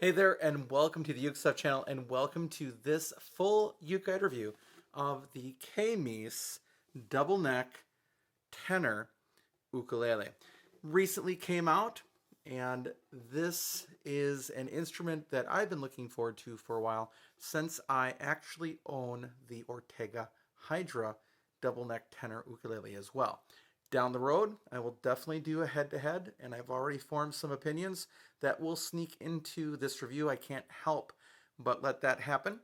Hey there, and welcome to the UkeStuff channel, and welcome to this full UkeGuide review of the Kmise double neck tenor ukulele. Recently came out, and this is an instrument that I've been looking forward to for a while since I actually own the Ortega Hydra double neck tenor ukulele as well. Down the road, I will definitely do a head-to-head, and I've already formed some opinions that will sneak into this review. I can't help but let that happen.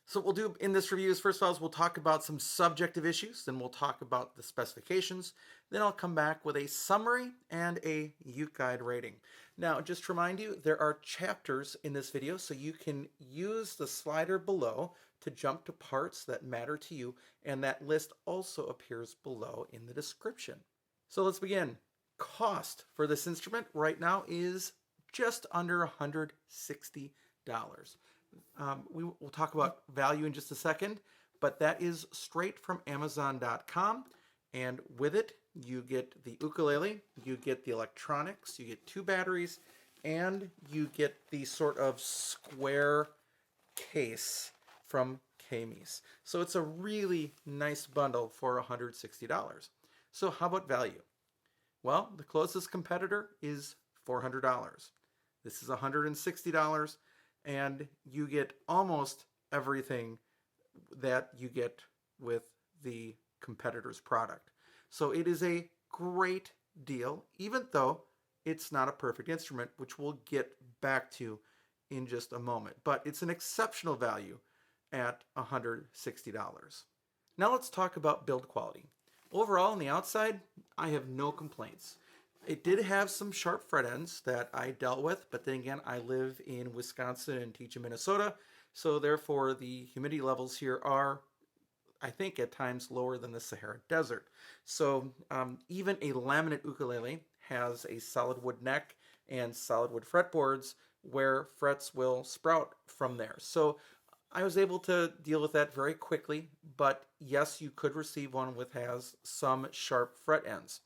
So what we'll do in this review is, first of all, we'll talk about some subjective issues, then we'll talk about the specifications, then I'll come back with a summary and a UkeGuide rating. Now, just to remind you, there are chapters in this video, so you can use the slider below to jump to parts that matter to you, and that list also appears below in the description. So let's begin. Cost for this instrument right now is just under $160. We'll talk about value in just a second, but that is straight from Amazon.com. And with it, you get the ukulele, you get the electronics, you get 2 batteries, and you get the sort of square case from Kmise. So it's a really nice bundle for $160. So how about value? Well, the closest competitor is $400. This is $160, and you get almost everything that you get with the competitor's product. So it is a great deal, even though it's not a perfect instrument, which we'll get back to in just a moment. But it's an exceptional value at $160. Now let's talk about build quality. Overall, on the outside, I have no complaints. It did have some sharp fret ends that I dealt with, but then again, I live in Wisconsin and teach in Minnesota, so therefore the humidity levels here are, I think, at times lower than the Sahara Desert. So even a laminate ukulele has a solid wood neck and solid wood fretboards where frets will sprout from there. So I was able to deal with that very quickly, but yes, you could receive one with has some sharp fret ends.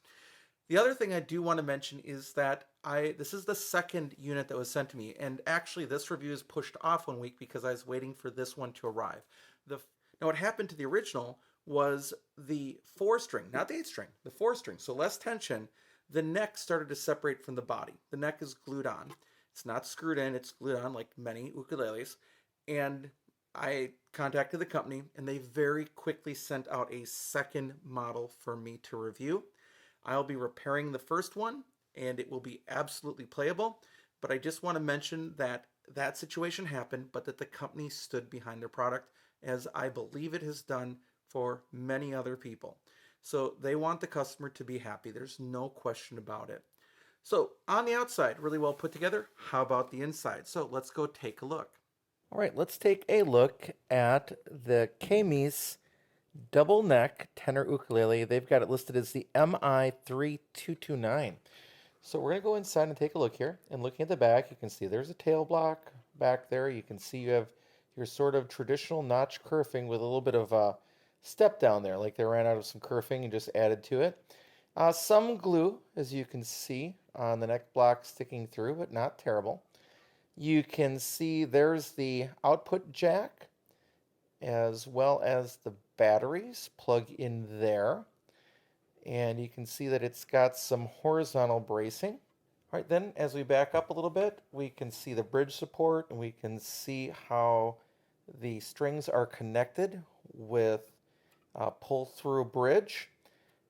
The other thing I do want to mention is that this is the second unit that was sent to me, and actually this review is pushed off 1 week because I was waiting for this one to arrive. Now what happened to the original was the 4-string, not the 8-string, the 4-string, so less tension, the neck started to separate from the body. The neck is glued on. It's not screwed in, it's glued on like many ukuleles, and I contacted the company, and they very quickly sent out a second model for me to review. I'll be repairing the first one, and it will be absolutely playable, but I just want to mention that that situation happened, but that the company stood behind their product, as I believe it has done for many other people. So they want the customer to be happy. There's no question about it. So on the outside, really well put together. How about the inside? So let's go take a look. All right, let's take a look at the Kmise double neck tenor ukulele. They've got it listed as the MI3229. So we're going to go inside and take a look here. And looking at the back, you can see there's a tail block back there. You can see you have your sort of traditional notch kerfing with a little bit of a step down there, like they ran out of some kerfing and just added to it. Some glue, as you can see, on the neck block sticking through, but not terrible. You can see there's the output jack as well as the batteries plug in there. And you can see that it's got some horizontal bracing. All right, then as we back up a little bit, we can see the bridge support, and we can see how the strings are connected with a pull-through bridge.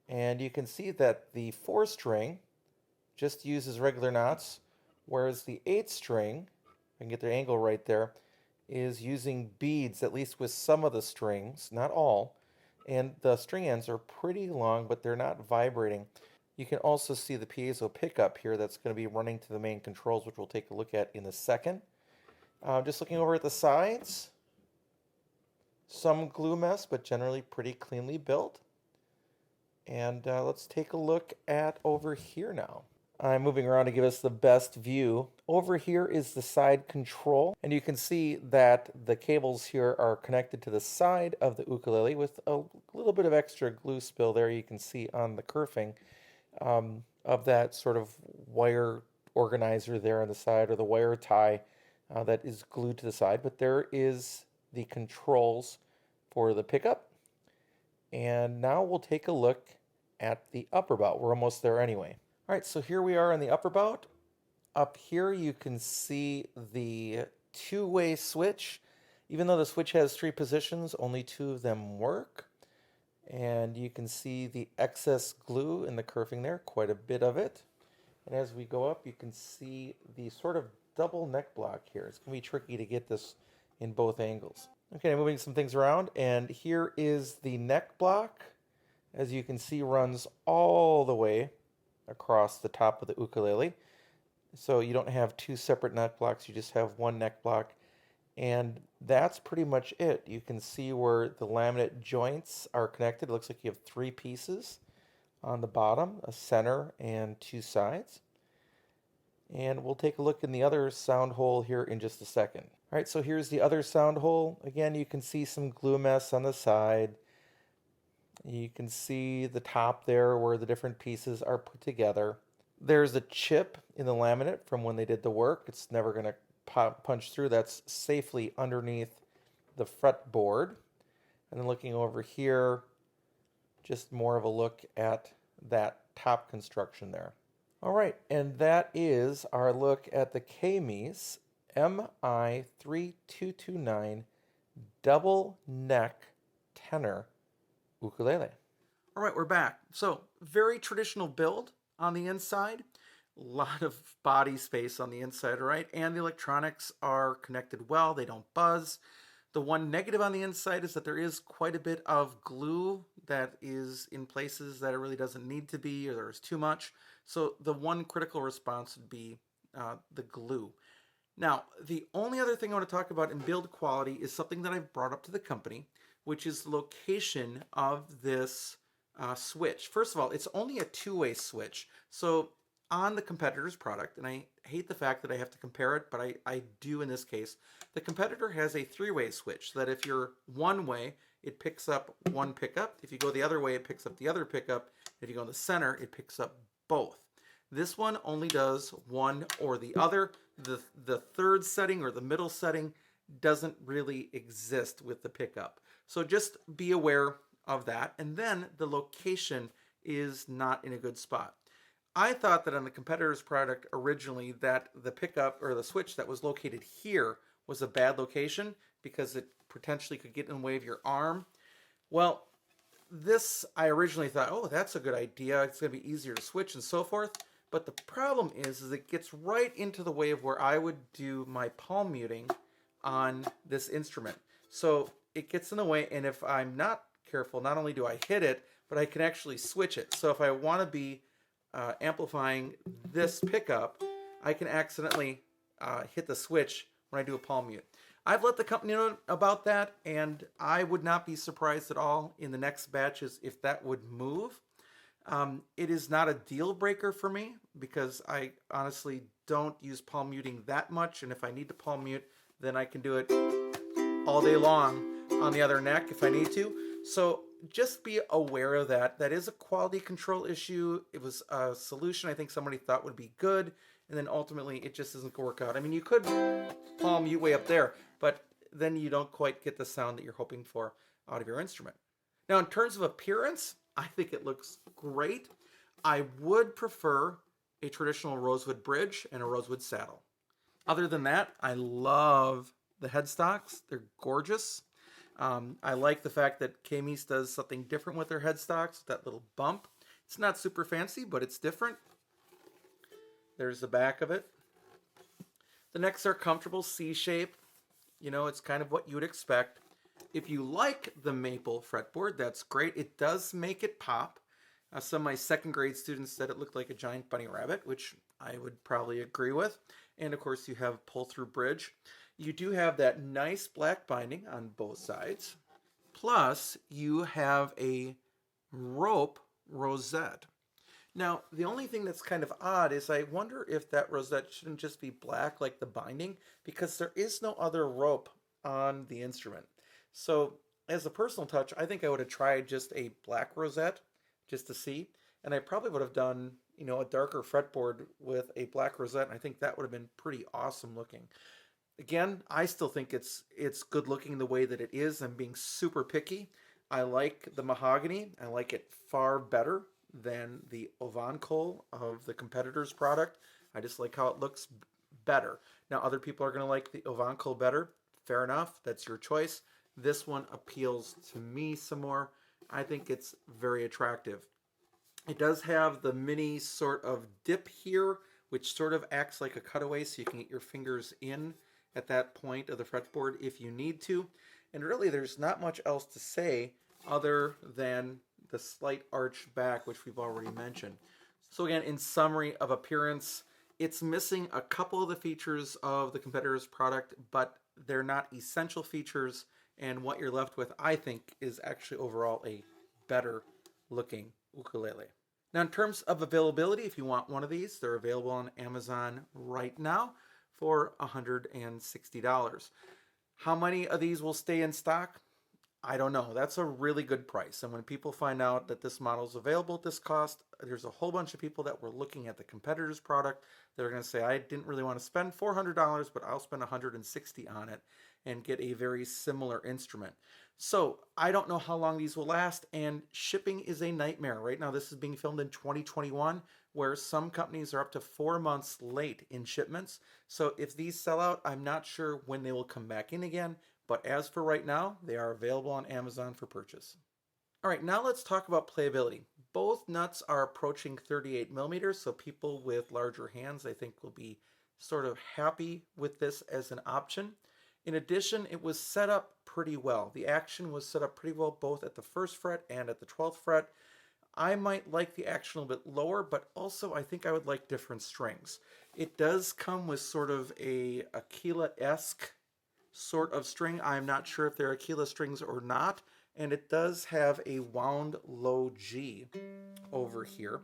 And you can see that the 4-string just uses regular knots, whereas the 8-string, I can get the angle right there, is using beads, at least with some of the strings, not all. And the string ends are pretty long, but they're not vibrating. You can also see the piezo pickup here that's going to be running to the main controls, which we'll take a look at in a second. Just looking over at the sides, some glue mess, but generally pretty cleanly built. And let's take a look at over here now. I'm moving around to give us the best view. Over here is the side control, and you can see that the cables here are connected to the side of the ukulele with a little bit of extra glue spill there you can see on the kerfing of that sort of wire organizer there on the side, or the wire tie that is glued to the side, but there is the controls for the pickup. And now we'll take a look at the upper bout. We're almost there anyway. All right, so here we are in the upper bout. Up here you can see the two-way switch. Even though the switch has 3 positions, only 2 of them work. And you can see the excess glue in the kerfing there, quite a bit of it. And as we go up, you can see the sort of double neck block here. It's going to be tricky to get this in both angles. Okay, moving some things around, and here is the neck block. As you can see, runs all the way across the top of the ukulele. So you don't have 2 separate neck blocks, you just have one neck block. And that's pretty much it. You can see where the laminate joints are connected. It looks like you have 3 pieces on the bottom, a center and 2 sides. And we'll take a look in the other sound hole here in just a second. All right, so here's the other sound hole. Again, you can see some glue mess on the side. You can see the top there where the different pieces are put together. There's a chip in the laminate from when they did the work. It's never going to punch through. That's safely underneath the fretboard. And then looking over here, just more of a look at that top construction there. All right, and that is our look at the Kmise MI3229 double neck tenor ukulele. All right, we're back. So very traditional build on the inside. A lot of body space on the inside, right? And the electronics are connected well. They don't buzz. The one negative on the inside is that there is quite a bit of glue that is in places that it really doesn't need to be, or there's too much. So the one critical response would be the glue. Now, the only other thing I want to talk about in build quality is something that I've brought up to the company, which is the location of this switch. First of all, it's only a 2-way switch. So on the competitor's product, and I hate the fact that I have to compare it, but I do in this case, the competitor has a 3-way switch, so that if you're one way, it picks up one pickup. If you go the other way, it picks up the other pickup. If you go in the center, it picks up both. This one only does one or the other. The third setting or the middle setting doesn't really exist with the pickup. So just be aware of that. And then the location is not in a good spot. I thought that on the competitor's product originally that the pickup or the switch that was located here was a bad location because it potentially could get in the way of your arm. Well, this I originally thought, oh, that's a good idea. It's going to be easier to switch and so forth. But the problem is it gets right into the way of where I would do my palm muting on this instrument. So it gets in the way, and if I'm not careful, not only do I hit it, but I can actually switch it. So if I want to be amplifying this pickup, I can accidentally hit the switch when I do a palm mute. I've let the company know about that, and I would not be surprised at all in the next batches if that would move. It is not a deal breaker for me because I honestly don't use palm muting that much, and if I need to palm mute, then I can do it all day long on the other neck if I need to. So just be aware of that. That is a quality control issue. It was a solution I think somebody thought would be good, and then ultimately it just doesn't work out. I mean, you could palm mute way up there, but then you don't quite get the sound that you're hoping for out of your instrument. Now, in terms of appearance, I think it looks great. I would prefer a traditional rosewood bridge and a rosewood saddle. Other than that, I love the headstocks. They're gorgeous. I like the fact that Kmise does something different with their headstocks, that little bump. It's not super fancy, but it's different. There's the back of it. The necks are comfortable, C-shape. You know, it's kind of what you would expect. If you like the maple fretboard, that's great. It does make it pop. Some of my second grade students said it looked like a giant bunny rabbit, which I would probably agree with. And of course you have pull-through bridge. You do have that nice black binding on both sides. Plus you have a rope rosette. Now, the only thing that's kind of odd is I wonder if that rosette shouldn't just be black like the binding, because there is no other rope on the instrument. So as a personal touch, I think I would have tried just a black rosette just to see. And I probably would have done, a darker fretboard with a black rosette. And I think that would have been pretty awesome looking. Again, I still think it's good looking the way that it is. I'm being super picky. I like the mahogany. I like it far better than the Ovancol of the competitor's product. I just like how it looks better. Now, other people are going to like the Ovancol better. Fair enough. That's your choice. This one appeals to me some more. I think it's very attractive. It does have the mini sort of dip here, which sort of acts like a cutaway so you can get your fingers in at that point of the fretboard if you need to. And really, there's not much else to say other than the slight arch back, which we've already mentioned. So again, in summary of appearance, it's missing a couple of the features of the competitor's product, but they're not essential features. And what you're left with, I think, is actually overall a better looking ukulele. Now, in terms of availability, if you want one of these, they're available on Amazon right now for $160. How many of these will stay in stock? I don't know. That's a really good price. And when people find out that this model is available at this cost, there's a whole bunch of people that were looking at the competitor's product that are going to say, I didn't really want to spend $400, but I'll spend $160 on it and get a very similar instrument. So I don't know how long these will last, and shipping is a nightmare. Right now, this is being filmed in 2021, where some companies are up to 4 months late in shipments. So if these sell out, I'm not sure when they will come back in again. But as for right now, they are available on Amazon for purchase. All right, now let's talk about playability. Both nuts are approaching 38 millimeters, so people with larger hands, I think, will be sort of happy with this as an option. In addition, it was set up pretty well. The action was set up pretty well both at the 1st fret and at the 12th fret. I might like the action a little bit lower, but also I think I would like different strings. It does come with sort of a Aquila-esque sort of string. I'm not sure if they're Aquila strings or not, and it does have a wound low G over here.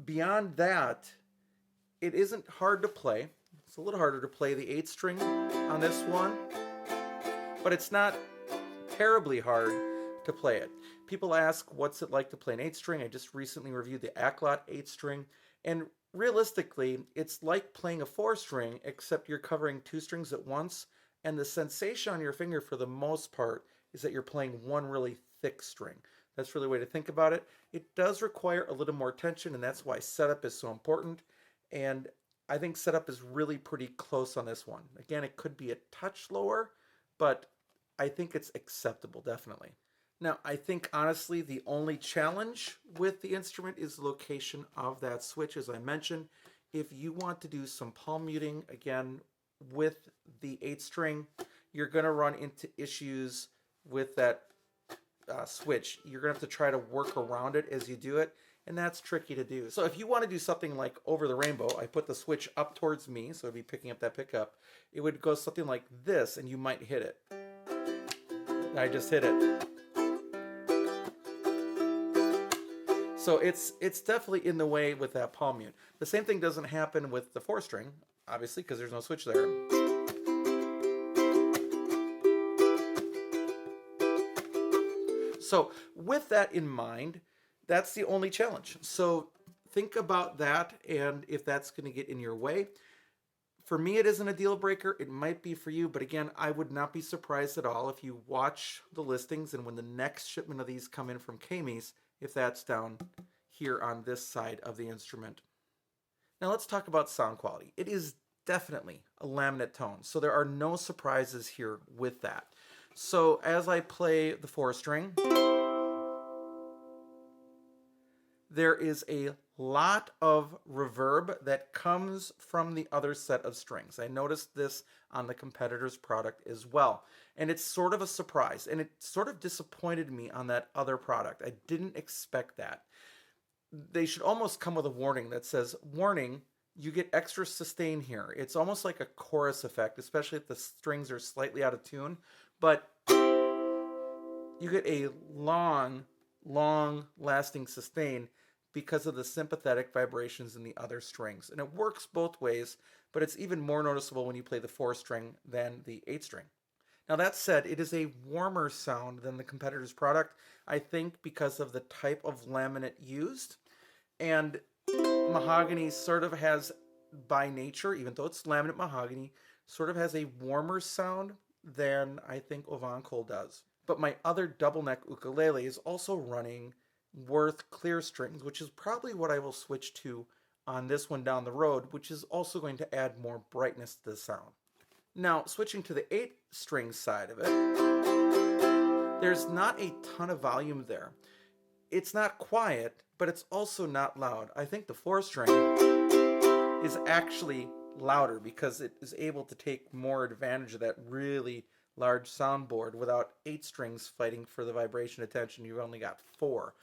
Beyond that, it isn't hard to play. It's a little harder to play the 8th string on this one, but it's not terribly hard to play it. People ask, what's it like to play an 8th string? I just recently reviewed the Acklot 8th string, and realistically, it's like playing a 4 string, except you're covering 2 strings at once, and the sensation on your finger for the most part is that you're playing one really thick string. That's really the way to think about it. It does require a little more attention, and that's why setup is so important. And I think setup is really pretty close on this one. Again, it could be a touch lower, but I think it's acceptable, definitely. Now, I think honestly the only challenge with the instrument is the location of that switch, as I mentioned. If you want to do some palm muting, again, with the 8th string, you're going to run into issues with that switch. You're going to have to try to work around it as you do it, and that's tricky to do. So if you want to do something like Over the Rainbow, I put the switch up towards me, so it'd be picking up that pickup. It would go something like this, and you might hit it. I just hit it. So it's definitely in the way with that palm mute. The same thing doesn't happen with the 4 string, obviously, because there's no switch there. So with that in mind, that's the only challenge. So think about that and if that's going to get in your way. For me, it isn't a deal breaker. It might be for you, but again, I would not be surprised at all if you watch the listings and when the next shipment of these come in from Kmise, if that's down here on this side of the instrument. Now let's talk about sound quality. It is definitely a laminate tone, so there are no surprises here with that. So as I play the 4 string, there is a lot of reverb that comes from the other set of strings. I noticed this on the competitor's product as well. And it's sort of a surprise, and it sort of disappointed me on that other product. I didn't expect that. They should almost come with a warning that says, warning, you get extra sustain here. It's almost like a chorus effect, especially if the strings are slightly out of tune, but you get a long lasting sustain because of the sympathetic vibrations in the other strings. And it works both ways, but it's even more noticeable when you play the 4 string than the 8 string. Now that said, it is a warmer sound than the competitor's product, I think because of the type of laminate used. And mahogany sort of has, by nature, even though it's laminate mahogany, sort of has a warmer sound than I think Ovancol does. But my other double neck ukulele is also running Worth clear strings, which is probably what I will switch to on this one down the road, which is also going to add more brightness to the sound. Now, switching to the 8-string side of it, there's not a ton of volume there. It's not quiet, but it's also not loud. I think the 4-string is actually louder because it is able to take more advantage of that really large soundboard without 8 strings fighting for the vibration attention. You've only got 4.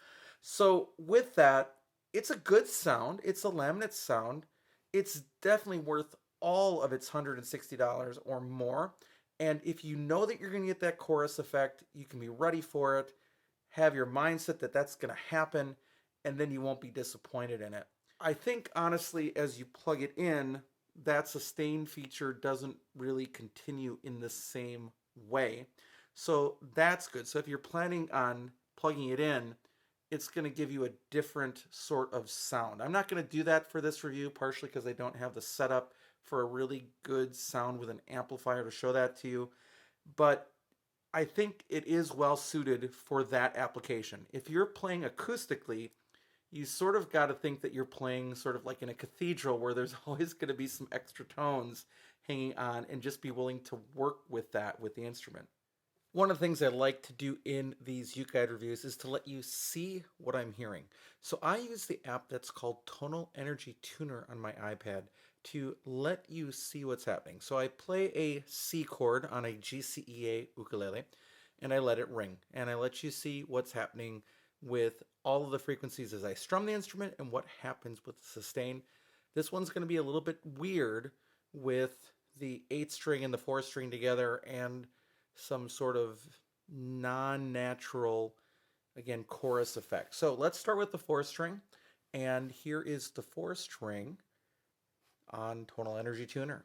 So with that, it's a good sound. It's a laminate sound. It's definitely worth all of its $160 or more. And if you know that you're going to get that chorus effect, you can be ready for it, have your mindset that that's going to happen, and then you won't be disappointed in it. I think, honestly, as you plug it in, that sustain feature doesn't really continue in the same way. So that's good. So if you're planning on plugging it in, it's going to give you a different sort of sound. I'm not going to do that for this review, partially because I don't have the setup for a really good sound with an amplifier to show that to you. But I think it is well suited for that application. If you're playing acoustically, you sort of got to think that you're playing sort of like in a cathedral where there's always going to be some extra tones hanging on, and just be willing to work with that with the instrument. One of the things I like to do in these UkeGuide reviews is to let you see what I'm hearing. So I use the app that's called Tonal Energy Tuner on my iPad to let you see what's happening. So I play a C chord on a GCEA ukulele, and I let it ring. And I let you see what's happening with all of the frequencies as I strum the instrument and what happens with the sustain. This one's going to be a little bit weird with the 8-string and the 4-string together and some sort of non-natural, again, chorus effect. So let's start with the 4-string, and here is the 4-string on Tonal Energy Tuner.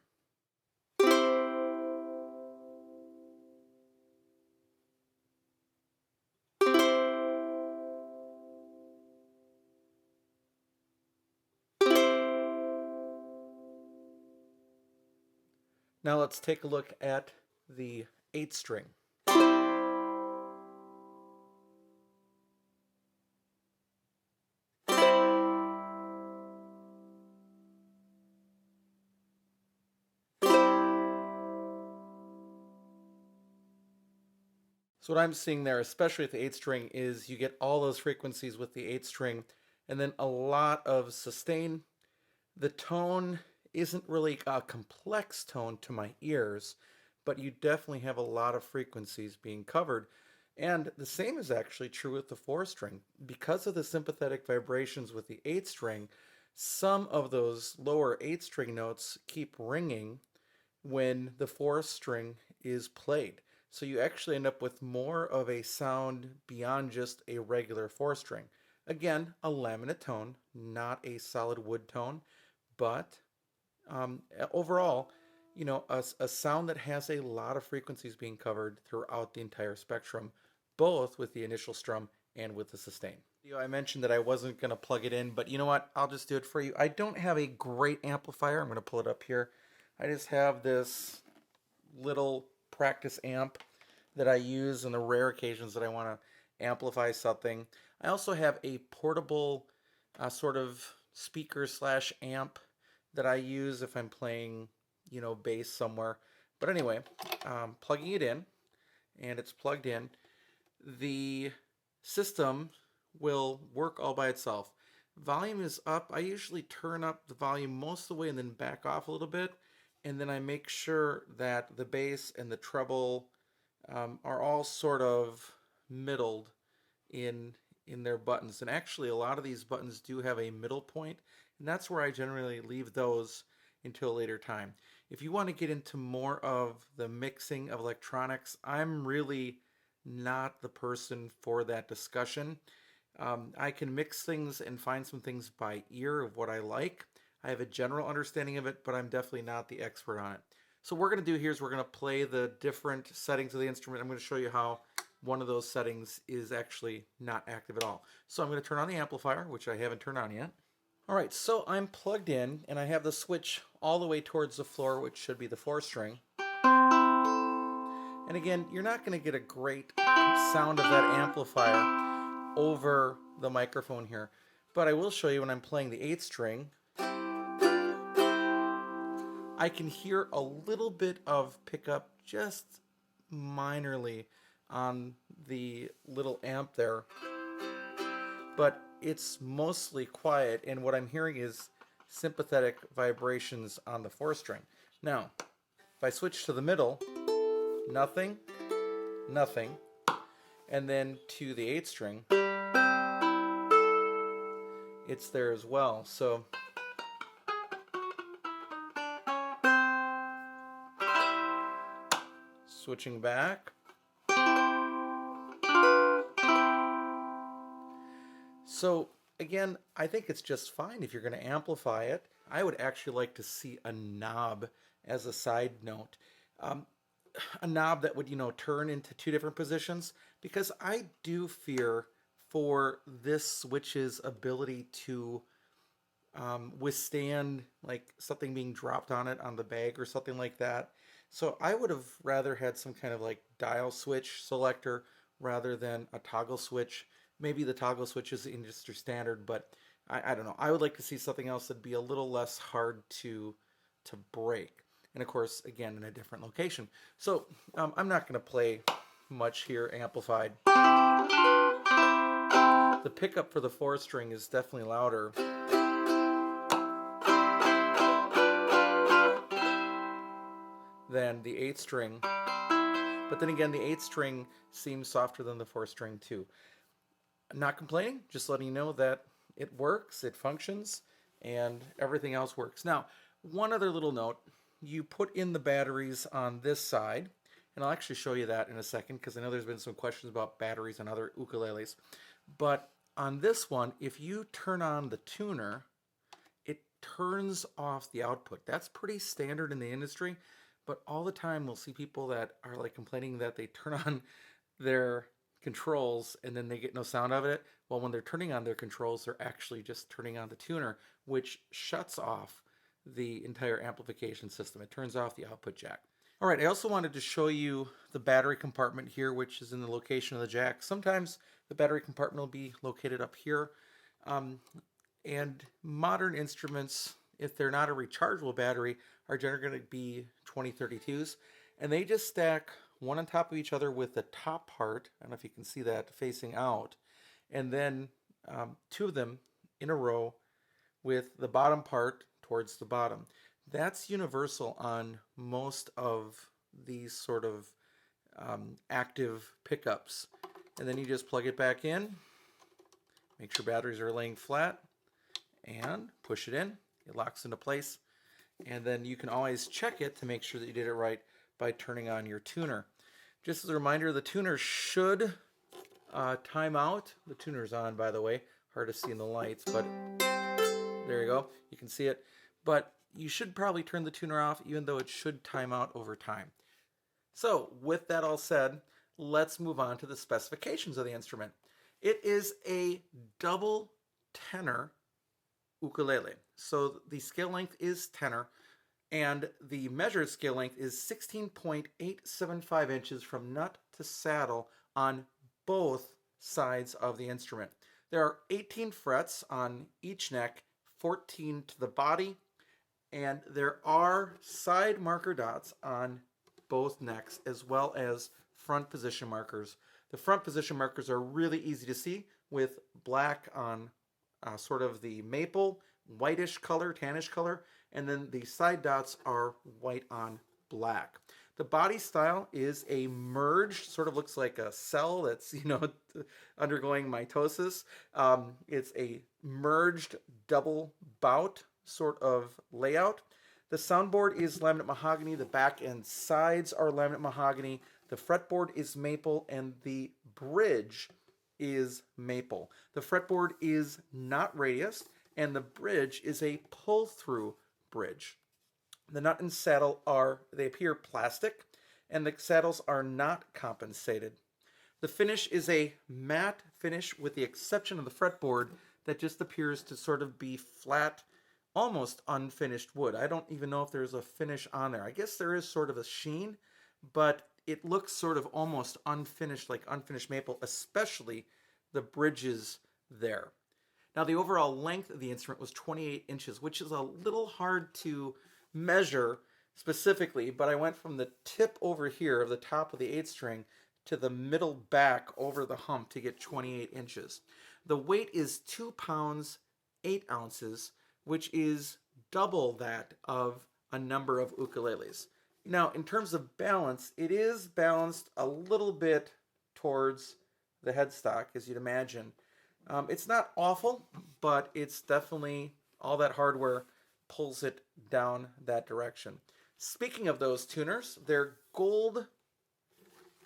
Now let's take a look at the 8-string. So what I'm seeing there, especially with the 8-string, is you get all those frequencies with the 8-string, and then a lot of sustain. The tone isn't really a complex tone to my ears, but you definitely have a lot of frequencies being covered. And the same is actually true with the 4-string. Because of the sympathetic vibrations with the 8-string, some of those lower 8-string notes keep ringing when the 4-string is played. So you actually end up with more of a sound beyond just a regular 4-string. Again, a laminate tone, not a solid wood tone, but overall, you know, a sound that has a lot of frequencies being covered throughout the entire spectrum, both with the initial strum and with the sustain. I mentioned that I wasn't going to plug it in, but you know what? I'll just do it for you. I don't have a great amplifier. I'm going to pull it up here. I just have this little practice amp that I use on the rare occasions that I want to amplify something. I also have a portable sort of speaker slash amp that I use if I'm playing, you know, bass somewhere. But anyway, plugging it in, and it's plugged in. The system will work all by itself. Volume is up. I usually turn up the volume most of the way and then back off a little bit. And then I make sure that the bass and the treble are all sort of middled in their buttons. And actually, a lot of these buttons do have a middle point, and that's where I generally leave those until a later time. If you want to get into more of the mixing of electronics, I'm really not the person for that discussion. I can mix things and find some things by ear of what I like. I have a general understanding of it, but I'm definitely not the expert on it. So what we're going to do here is we're going to play the different settings of the instrument. I'm going to show you how one of those settings is actually not active at all. So I'm going to turn on the amplifier, which I haven't turned on yet. All right, so I'm plugged in and I have the switch all the way towards the floor, which should be the 4-string. And again, you're not going to get a great sound of that amplifier over the microphone here. But I will show you when I'm playing the 8-string, I can hear a little bit of pickup just minorly on the little amp there. But it's mostly quiet, and what I'm hearing is sympathetic vibrations on the 4-string. Now, if I switch to the middle, nothing, nothing, and then to the 8-string, it's there as well. So switching back. So again, I think it's just fine if you're going to amplify it. I would actually like to see a knob as a side note. A knob that would, turn into 2 different positions, because I do fear for this switch's ability to withstand like something being dropped on it on the bag or something like that. So I would have rather had some kind of like dial switch selector rather than a toggle switch. Maybe the toggle switch is industry standard, but I don't know. I would like to see something else that'd be a little less hard to break. And of course, again, in a different location. So I'm not going to play much here amplified. The pickup for the 4-string is definitely louder. Than the 8-string. But then again, the 8-string seems softer than the 4-string too. I'm not complaining, just letting you know that it works, it functions, and everything else works. Now, one other little note. You put in the batteries on this side, and I'll actually show you that in a second because I know there's been some questions about batteries on other ukuleles. But on this one, if you turn on the tuner, it turns off the output. That's pretty standard in the industry, but all the time we'll see people that are like complaining that they turn on their controls and then they get no sound out of it. Well, when they're turning on their controls, they're actually just turning on the tuner, which shuts off the entire amplification system. It turns off the output jack. All right, I also wanted to show you the battery compartment here, which is in the location of the jack. Sometimes the battery compartment will be located up here. And modern instruments, if they're not a rechargeable battery, are generally going to be 2032s. And they just stack one on top of each other with the top part, I don't know if you can see that, facing out, and then 2 of them in a row with the bottom part towards the bottom. That's universal on most of these sort of active pickups. And then you just plug it back in, make sure batteries are laying flat, and push it in. It locks into place. And then you can always check it to make sure that you did it right by turning on your tuner. Just as a reminder, the tuner should time out. The tuner's on, by the way. Hard to see in the lights, but there you go. You can see it. But you should probably turn the tuner off, even though it should time out over time. So with that all said, let's move on to the specifications of the instrument. It is a double tenor ukulele. So the scale length is tenor, and the measured scale length is 16.875 inches from nut to saddle on both sides of the instrument. There are 18 frets on each neck, 14 to the body, and there are side marker dots on both necks as well as front position markers. The front position markers are really easy to see with black on sort of the maple, whitish color, tannish color, and then the side dots are white on black. The body style is a merged, sort of looks like a cell that's, undergoing mitosis. It's a merged double bout sort of layout. The soundboard is laminate mahogany. The back and sides are laminate mahogany. The fretboard is maple, and the bridge is maple. The fretboard is not radius, and the bridge is a pull-through bridge. The nut and saddle they appear plastic, and the saddles are not compensated. The finish is a matte finish with the exception of the fretboard. that just appears to sort of be flat, almost unfinished wood. I don't even know if there's a finish on there. I guess there is sort of a sheen, but it looks sort of almost unfinished, like unfinished maple, especially the bridges there. Now, the overall length of the instrument was 28 inches, which is a little hard to measure specifically, but I went from the tip over here of the top of the 8th string to the middle back over the hump to get 28 inches. The weight is 2 pounds, 8 ounces, which is double that of a number of ukuleles. Now, in terms of balance, it is balanced a little bit towards the headstock, as you'd imagine. It's not awful, but it's definitely, all that hardware pulls it down that direction. Speaking of those tuners, they're gold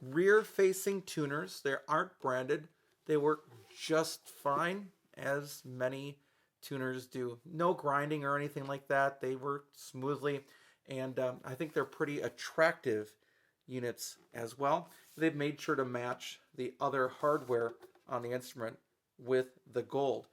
rear-facing tuners. They aren't branded. They work just fine, as many tuners do. No grinding or anything like that. They work smoothly, and I think they're pretty attractive units as well. They've made sure to match the other hardware on the instrument with the gold.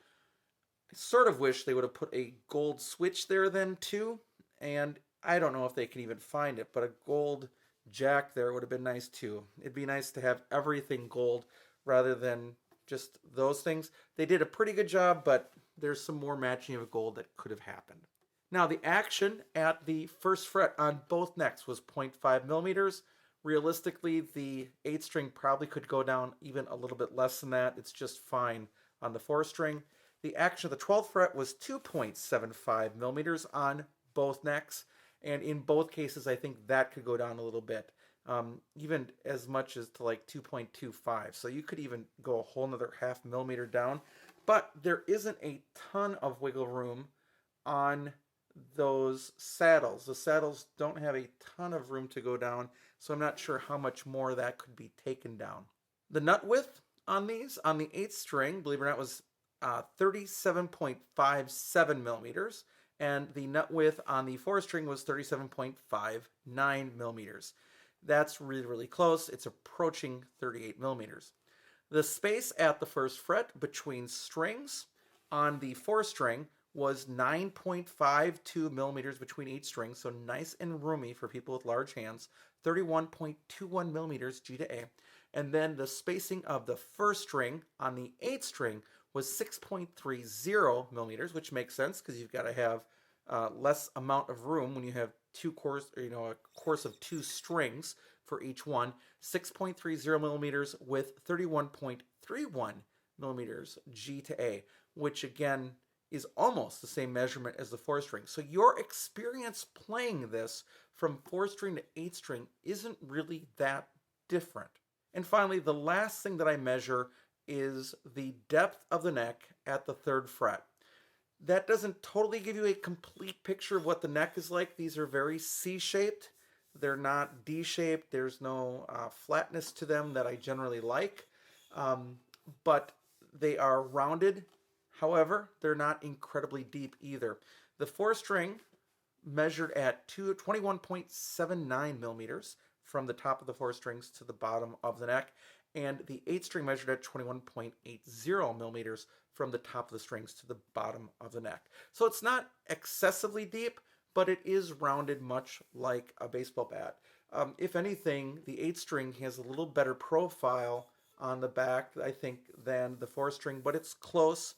I sort of wish they would have put a gold switch there then too, and I don't know if they can even find it, but a gold jack there would have been nice too. It'd be nice to have everything gold rather than just those things. They did a pretty good job, but there's some more matching of gold that could have happened. Now, the action at the 1st fret on both necks was 0.5 millimeters. Realistically, the 8th string probably could go down even a little bit less than that. It's just fine on the 4th string. The action of the 12th fret was 2.75 millimeters on both necks, and in both cases, I think that could go down a little bit, even as much as to like 2.25. So you could even go a whole another half millimeter down, but there isn't a ton of wiggle room on those saddles. The saddles don't have a ton of room to go down, so I'm not sure how much more that could be taken down. The nut width on these, on the 8th string, believe it or not, was 37.57 millimeters, and the nut width on the 4th string was 37.59 millimeters. That's really, really close. It's approaching 38 millimeters. The space at the 1st fret between strings on the 4th string was 9.52 millimeters between each string, so nice and roomy for people with large hands, 31.21 millimeters G to A. And then the spacing of the 1st string on the 8th string was 6.30 millimeters, which makes sense because you've got to have less amount of room when you have two chords, or, a course of 2 strings for each one. 6.30 millimeters with 31.31 millimeters G to A, which again is almost the same measurement as the 4th string. So your experience playing this from 4th string to 8th string isn't really that different. And finally, the last thing that I measure is the depth of the neck at the 3rd fret. That doesn't totally give you a complete picture of what the neck is like. These are very C-shaped. They're not D-shaped. There's no flatness to them that I generally like. But they are rounded. However, they're not incredibly deep either. The 4th string measured at 21.79 millimeters from the top of the 4 strings to the bottom of the neck, and the 8th string measured at 21.80 millimeters from the top of the strings to the bottom of the neck. So it's not excessively deep, but it is rounded much like a baseball bat. If anything, the 8th string has a little better profile on the back, I think, than the 4th string, but it's close.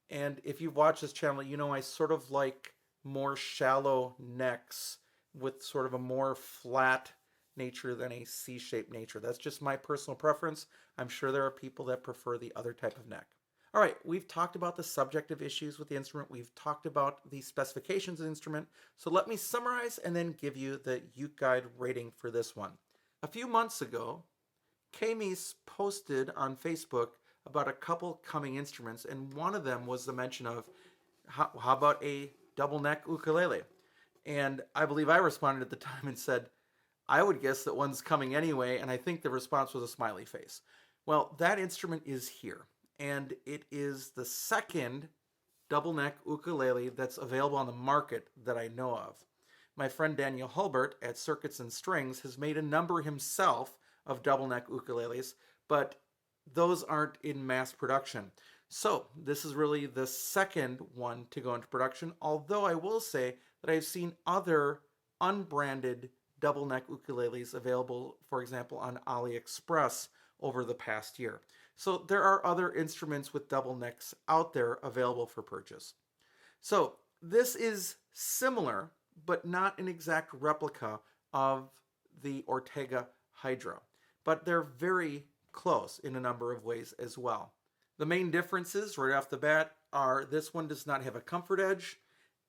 And if you've watched this channel, you know I sort of like more shallow necks with sort of a more flat nature than a C-shaped nature. That's just my personal preference. I'm sure there are people that prefer the other type of neck. All right, we've talked about the subjective issues with the instrument. We've talked about the specifications of the instrument. So let me summarize and then give you the UkeGuide rating for this one. A few months ago, Kmise posted on Facebook about a couple coming instruments, and one of them was the mention of how about a double neck ukulele? And I believe I responded at the time and said, I would guess that one's coming anyway, and I think the response was a smiley face. Well, that instrument is here, and it is the second double neck ukulele that's available on the market that I know of. My friend Daniel Hulbert at Circuits and Strings has made a number himself of double neck ukuleles, but those aren't in mass production. So this is really the second one to go into production, although I will say that I've seen other unbranded double neck ukuleles available, for example, on AliExpress over the past year. So there are other instruments with double necks out there available for purchase. So this is similar, but not an exact replica of the Ortega Hydra, but they're very close in a number of ways as well. The main differences right off the bat are this one does not have a comfort edge,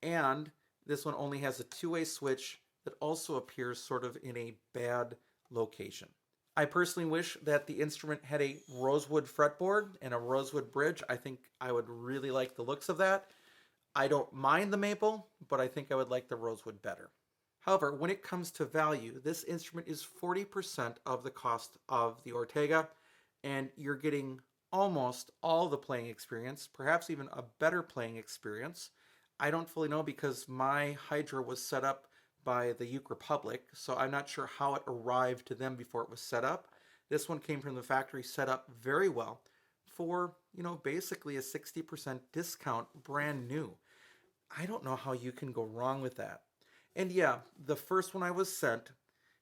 and this one only has a two-way switch that also appears sort of in a bad location. I personally wish that the instrument had a rosewood fretboard and a rosewood bridge. I think I would really like the looks of that. I don't mind the maple, but I think I would like the rosewood better. However, when it comes to value, this instrument is 40% of the cost of the Ortega, and you're getting almost all the playing experience, perhaps even a better playing experience. I don't fully know because my Hydra was set up by the Uke Republic, so I'm not sure how it arrived to them before it was set up. This one came from the factory set up very well for, basically a 60% discount brand new. I don't know how you can go wrong with that. And yeah, the first one I was sent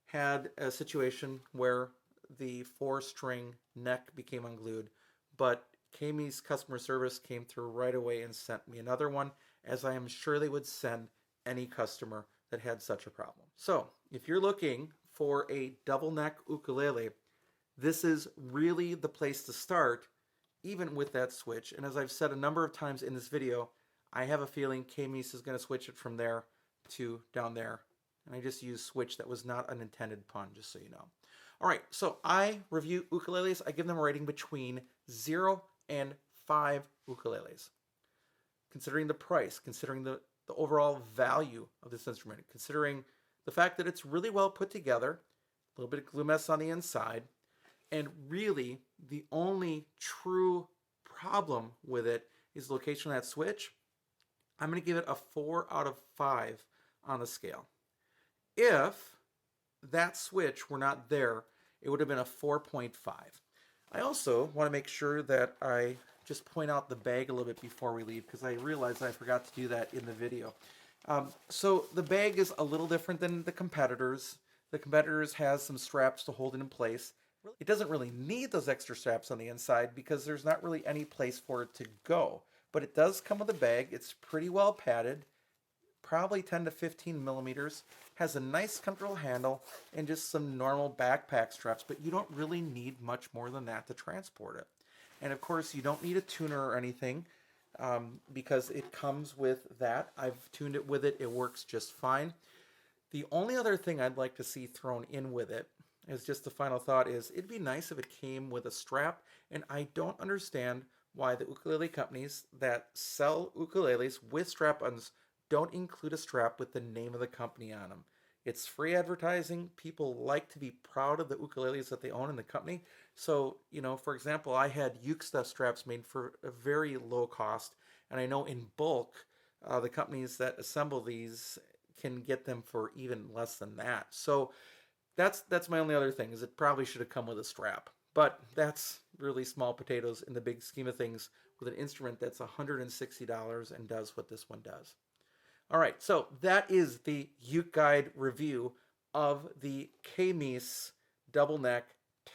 had a situation where the 4-string neck became unglued, but Kmi's customer service came through right away and sent me another one, as I am sure they would send any customer that had such a problem. So if you're looking for a double neck ukulele, this is really the place to start, even with that switch. And as I've said a number of times in this video, I have a feeling Kmise is going to switch it from there to down there. And I just used switch. That was not an intended pun, just so you know. All right, so I review ukuleles. I give them a rating between 0 and 5 ukuleles. Considering the price, considering the overall value of this instrument, considering the fact that it's really well put together, a little bit of glue mess on the inside, and really the only true problem with it is the location of that switch, I'm going to give it a 4 out of 5 on the scale. If that switch were not there, it would have been a 4.5. I also want to make sure that I just point out the bag a little bit before we leave, because I realized I forgot to do that in the video. So the bag is a little different than the competitors. The competitors has some straps to hold it in place. It doesn't really need those extra straps on the inside because there's not really any place for it to go. But it does come with a bag. It's pretty well padded, probably 10 to 15 millimeters, has a nice comfortable handle, and just some normal backpack straps, but you don't really need much more than that to transport it. And of course, you don't need a tuner or anything because it comes with that. I've tuned it with it. It works just fine. The only other thing I'd like to see thrown in with it is just the final thought is it'd be nice if it came with a strap, and I don't understand why the ukulele companies that sell ukuleles with strap-ons don't include a strap with the name of the company on them. It's free advertising. People like to be proud of the ukuleles that they own in the company. So, for example, I had UkeStuff straps made for a very low cost, and I know in bulk, the companies that assemble these can get them for even less than that. So that's my only other thing, is it probably should have come with a strap. But that's really small potatoes in the big scheme of things with an instrument that's $160 and does what this one does. All right, so that is the UkeGuide review of the Kmise double neck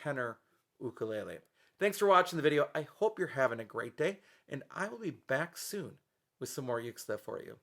tenor ukulele. Thanks for watching the video. I hope you're having a great day, and I will be back soon with some more Uke stuff for you.